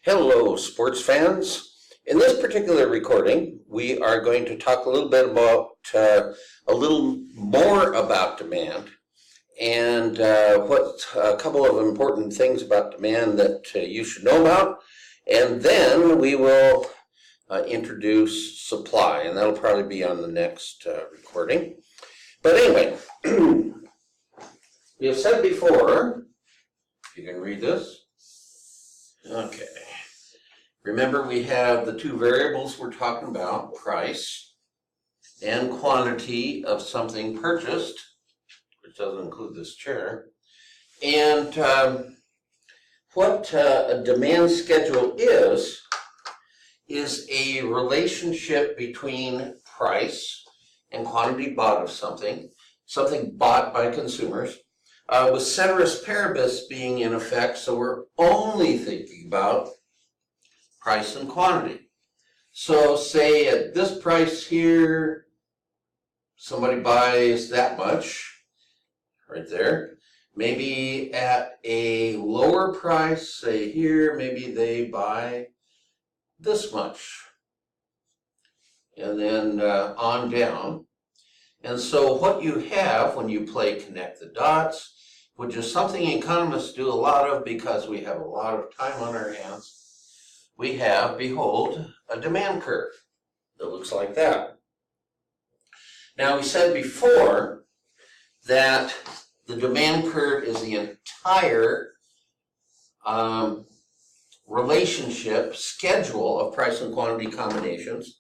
Hello, sports fans. In this particular recording, we are going to talk a little bit about, a little more about demand and what a couple of important things about demand that you should know about. And then we will introduce supply, and that'll probably be on the next recording. But anyway, we have said before, you can read this. Okay. Remember, we have the two variables we're talking about, price and quantity of something purchased, which doesn't include this chair. And what a demand schedule is a relationship between price and quantity bought of something bought by consumers, with ceteris paribus being in effect, so we're only thinking about price and quantity. So say at this price here, somebody buys that much, right there. Maybe at a lower price, say here, maybe they buy this much. And then on down. And so what you have when you play connect the dots, which is something economists do a lot of because we have a lot of time on our hands, we have, behold, a demand curve that looks like that. Now, we said before that the demand curve is the entire relationship, schedule of price and quantity combinations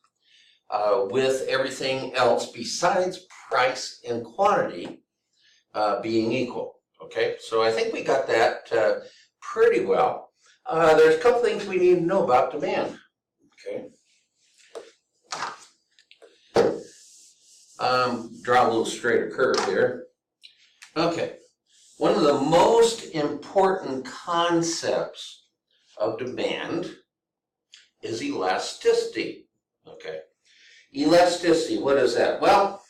with everything else besides price and quantity being equal. Okay, so I think we got that pretty well. There's a couple things we need to know about demand. Okay. Draw a little straighter curve here. Okay. One of the most important concepts of demand is elasticity. Okay. Elasticity, what is that? Well,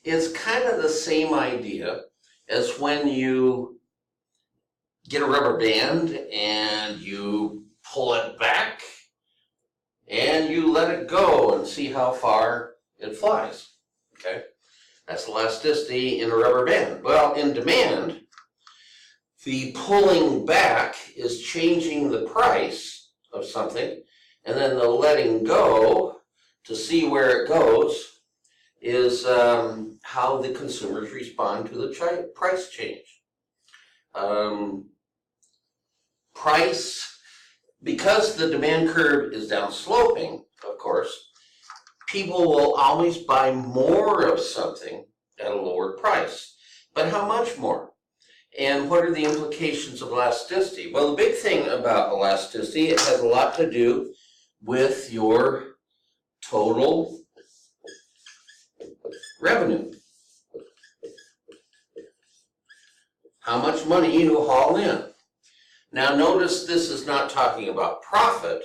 it's kind of the same idea as when you get a rubber band and you pull it back and you let it go and see how far it flies. Okay, that's elasticity in a rubber band. Well, in demand, the pulling back is changing the price of something, and then the letting go to see where it goes is how the consumers respond to the price change. Price, because the demand curve is down sloping, of course, people will always buy more of something at a lower price. But how much more? And what are the implications of elasticity? Well, the big thing about elasticity, it has a lot to do with your total revenue. How much money you haul in. Now notice this is not talking about profit,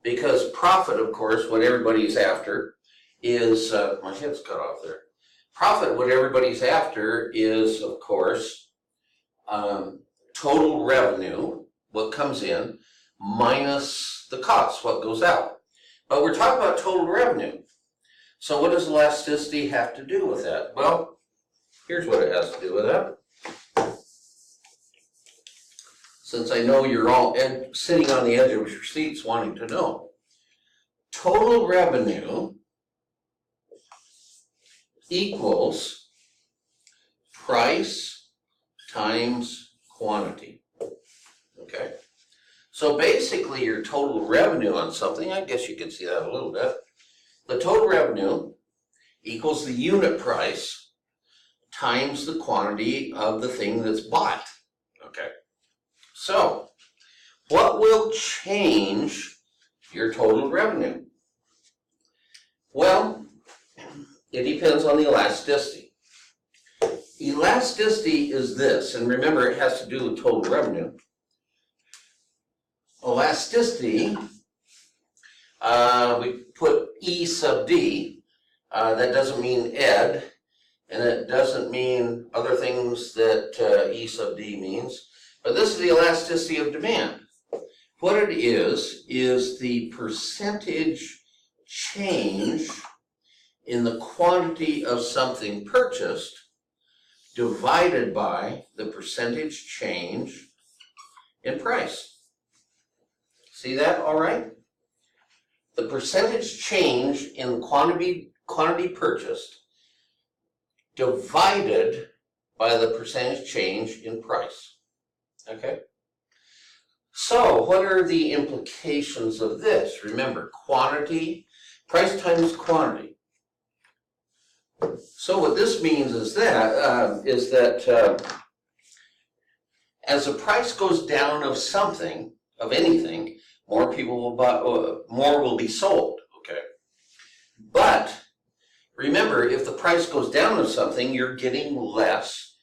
because profit, of course, what everybody's after is, my head's cut off there. Profit, what everybody's after is, of course, total revenue, what comes in, minus the cost, what goes out. But we're talking about total revenue. So what does elasticity have to do with that? Well, here's what it has to do with that. Since I know you're all sitting on the edge of your seats wanting to know. Total revenue equals price times quantity. Okay? So basically your total revenue on something, I guess you can see that a little bit. The total revenue equals the unit price times the quantity of the thing that's bought. Okay? So, what will change your total revenue? Well, it depends on the elasticity. Elasticity is this, and remember it has to do with total revenue. Elasticity, we put E sub D, that doesn't mean ed, and it doesn't mean other things that E sub D means. But this is the elasticity of demand. What it is the percentage change in the quantity of something purchased divided by the percentage change in price. See that all right? The percentage change in quantity purchased divided by the percentage change in price. Okay? So what are the implications of this? Remember, quantity, price times quantity. So what this means is that as the price goes down of something, of anything, more people will buy, more will be sold. Okay, but remember, if the price goes down of something, you're getting less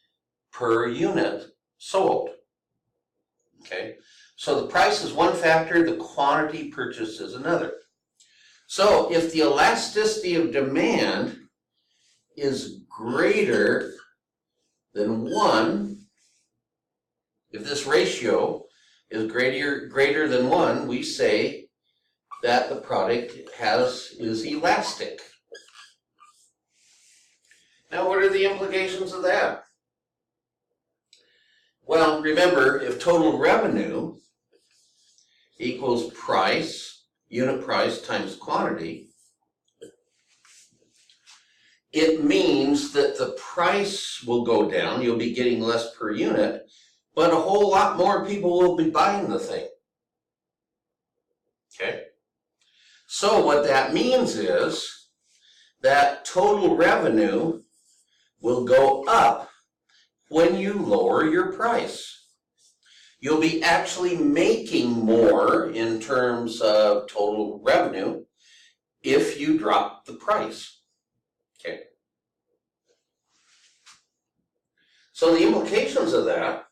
per unit sold. Okay, so the price is one factor, the quantity purchased is another. So if the elasticity of demand is greater than 1, if this ratio is greater than 1, we say that the product is elastic. Now, what are the implications of that? Well, remember, if total revenue equals price, unit price times quantity, it means that the price will go down, you'll be getting less per unit, but a whole lot more people will be buying the thing. Okay? So what that means is that total revenue will go up when you lower your price. You'll be actually making more in terms of total revenue if you drop the price. Okay. So the implications of that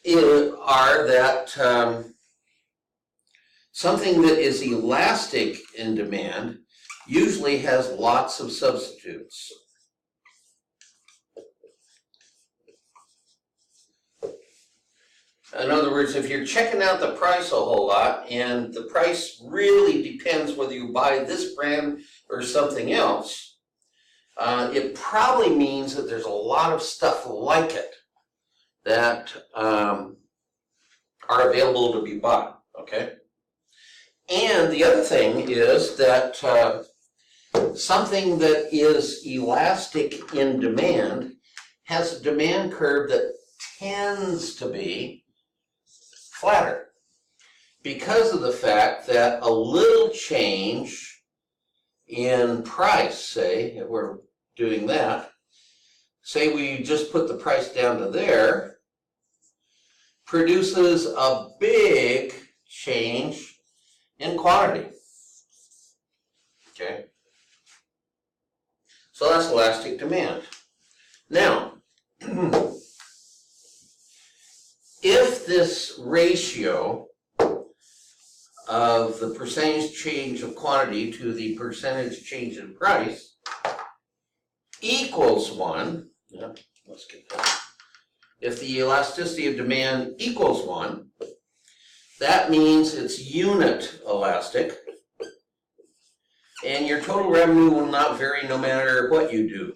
are that something that is elastic in demand usually has lots of substitutes. In other words, if you're checking out the price a whole lot, and the price really depends whether you buy this brand or something else, it probably means that there's a lot of stuff like it that are available to be bought, okay? And the other thing is that something that is elastic in demand has a demand curve that tends to be flatter because of the fact that a little change in price, say, if we're doing that, say we just put the price down to there, produces a big change in quantity. Okay? So that's elastic demand. Now, if this ratio of the percentage change of quantity to the percentage change in price equals 1, yeah, let's get that. If the elasticity of demand equals 1, that means it's unit elastic, and your total revenue will not vary no matter what you do.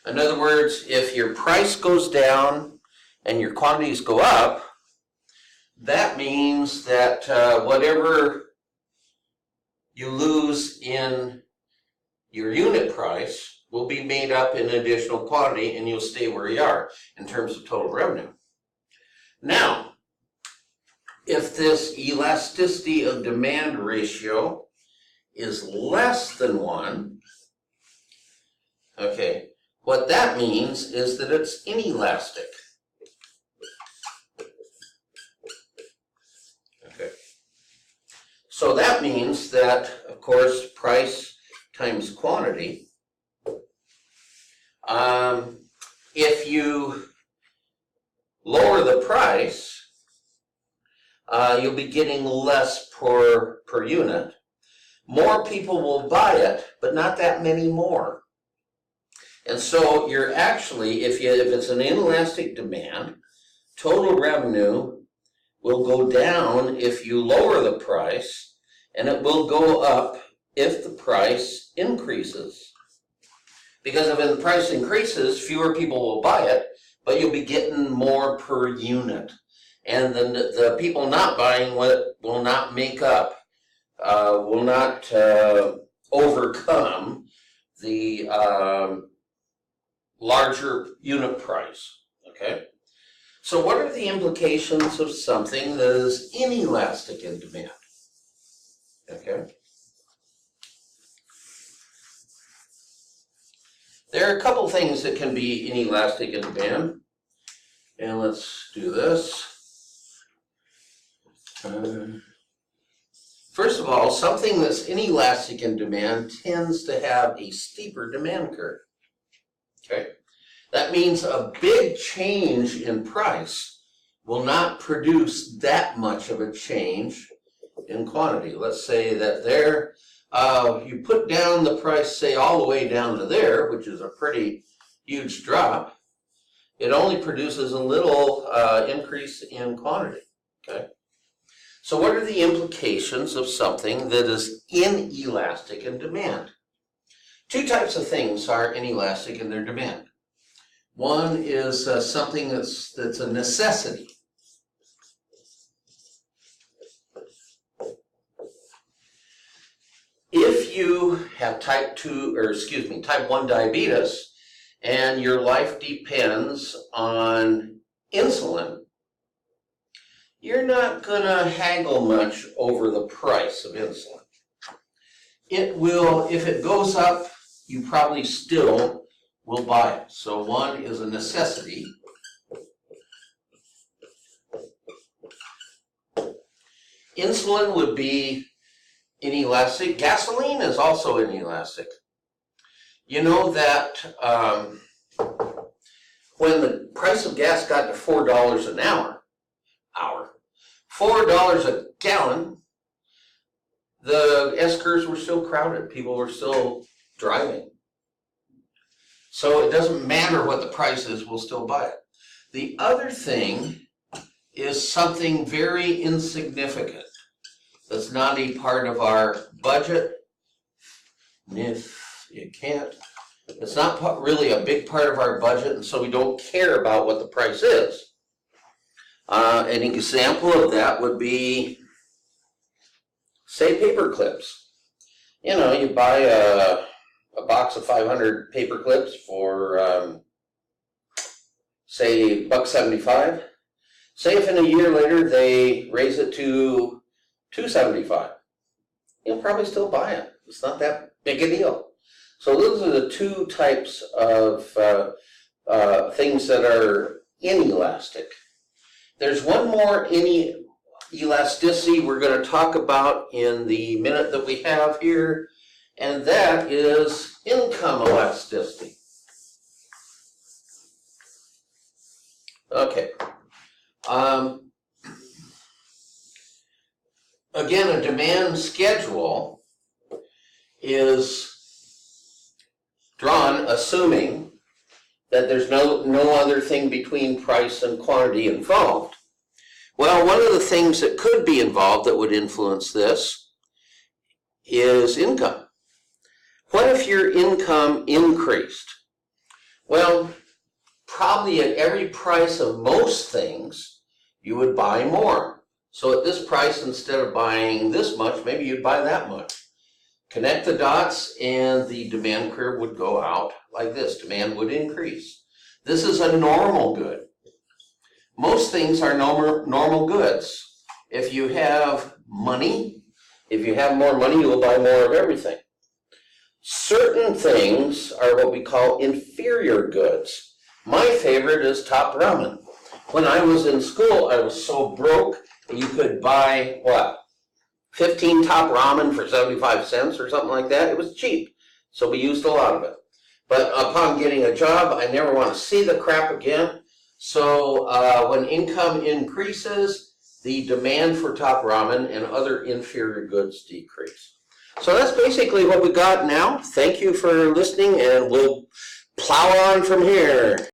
In other words, if your price goes down and your quantities go up, that means that whatever you lose in your unit price will be made up in additional quantity, and you'll stay where you are in terms of total revenue. Now, if this elasticity of demand ratio is less than 1, okay, what that means is that it's inelastic. Okay. So that means that, of course, price times quantity. If you lower the price, you'll be getting less per unit. More people will buy it, but not that many more. And so you're actually, if it's an inelastic demand, total revenue will go down if you lower the price, and it will go up if the price increases. Because if the price increases, fewer people will buy it, but you'll be getting more per unit. And then the people not buying will not make up, will not overcome the larger unit price, okay? So what are the implications of something that is inelastic in demand? Okay. There are a couple things that can be inelastic in demand. And let's do this. First of all, something that's inelastic in demand tends to have a steeper demand curve. Okay? That means a big change in price will not produce that much of a change in quantity. Let's say that there, you put down the price, say all the way down to there, which is a pretty huge drop. It only produces a little increase in quantity, okay? So what are the implications of something that is inelastic in demand? Two types of things are inelastic in their demand. One is something that's a necessity. If you have type 1 diabetes, and your life depends on insulin, you're not going to haggle much over the price of insulin. It will, if it goes up, you probably still will buy it. So one is a necessity. Insulin would be inelastic. Gasoline is also inelastic. You know that when the price of gas got to $4 an hour, $4 a gallon, the S-curves were still crowded. People were still driving. So it doesn't matter what the price is, we'll still buy it. The other thing is something very insignificant that's not a part of our budget. If you can't, it's not really a big part of our budget, and so we don't care about what the price is. An example of that would be, say, paper clips. You know, you buy a box of 500 paper clips for, say, $1.75. Say if in a year later they raise it to $2.75, you'll probably still buy it. It's not that big a deal. So those are the two types of things that are inelastic. There's one more inelasticity we're going to talk about in the minute that we have here, and that is income elasticity. Okay. Again, a demand schedule is drawn assuming that there's no other thing between price and quantity involved. Well, one of the things that could be involved that would influence this is income. What if your income increased? Well, probably at every price of most things, you would buy more. So at this price, instead of buying this much, maybe you'd buy that much. Connect the dots and the demand curve would go out like this. Demand would increase. This is a normal good. Most things are normal goods. If you have money, if you have more money, you'll buy more of everything. Certain things are what we call inferior goods. My favorite is top ramen. When I was in school, I was so broke that you could buy, what, 15 top ramen for 75 cents or something like that. It was cheap, so we used a lot of it. But upon getting a job, I never want to see the crap again. So when income increases, the demand for top ramen and other inferior goods decrease. So that's basically what we got now. Thank you for listening, and we'll plow on from here.